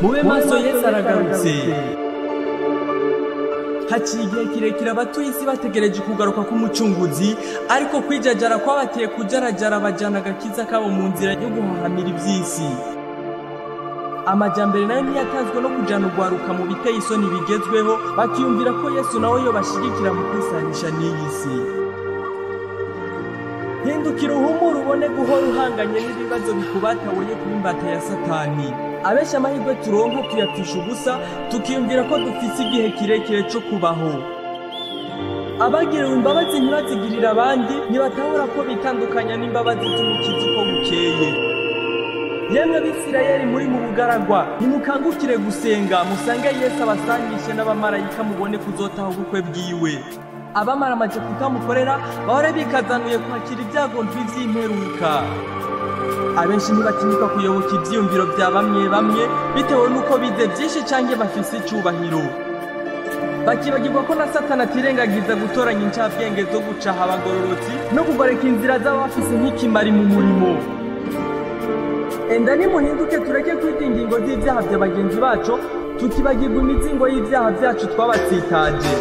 mube maso, Yesu aragarutse. Haciye igihe kirekire abatuye isi bategereje kugaruka k'umucunguzi, ariko kwijajara kwabateye kujarajara bajana agakiza kabo mu nzira yo guhahamira iby'isi. Amajambere nayo ntiyatanzwe no kujana urwaruka mu biteye isoni bigezweho, bakiyumvira ko Yesu nawe yobashigikira mu kwisanisha n'iyi si. Hindukira uhumure ubone guhora uhanganye n'ibibazo bikubatawoye kuri imbata ya Satani. Abenshi amahirwe turonka tuyapfisha ubusa, tukiyumvira ko dufise igihe kirekire cyo kubaho. Abagiriwe imbabazi ntibazigirira abandi, ntibatahura ko bitandukanya n'imbabazi z'umukiza uko bukeye. Yemwe Abisirayeli muri mu bugaragwa, nimukangukire gusenga, musange Yesu abasangishe n'abamarayika mubone kuzotaha ubukwe bwiwe. Abamaramaje kukamukorera bahora bikazanuye kwakira ibyago vy'imperuka. Abenshi ntibatinyuka kuyoboka ivyiyumviro vya bamwe bitewe nuko bize vyinshi canke bafise icubahiro. Bakibagirwa ko na Satani atirengagiza gutoranya incabwenge zo gucaha abagororotsi no kugoreka inzira z'abafise nk'ikimari mu murimo. Enda nimuhinduke tureke kwita ingingo z'ivyaha vya bagenzi bacu, tukibagirwa imizingo y'ivyaha vyacu twabatsitaje.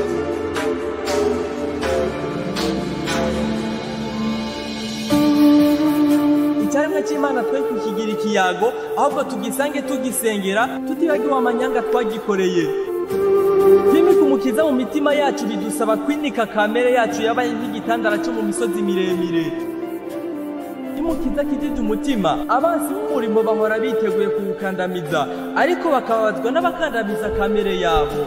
Icyaremwe cy'Imana twe kukigira ikiyago, ahubwo tugisange tugisengera, tutibagiwe amanyanga twagikoreye. Kwimika umukiza mu mitima yacu bidusaba kwinika kamere yacu yabaye nk'igitandara cyo mu misozi miremire. Umukiza kijije umutima, abansi b'umurimo bahora biteguye kuwukandamiza, ariko bakababazwa n'abakandamiza kamere yabo.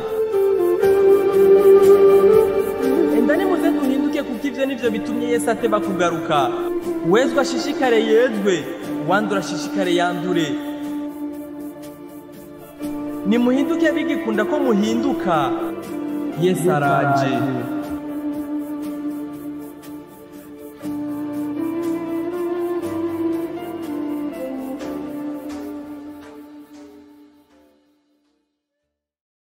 Enda nimuze duhinduke, kuko ivyo nivyo bitumye Yesu ateba kugaruka. Uwezwa ashishikare yezwe, uwandura ashishikare yandure. Nimuhinduke bigikunda ko muhinduka, Yesu araje.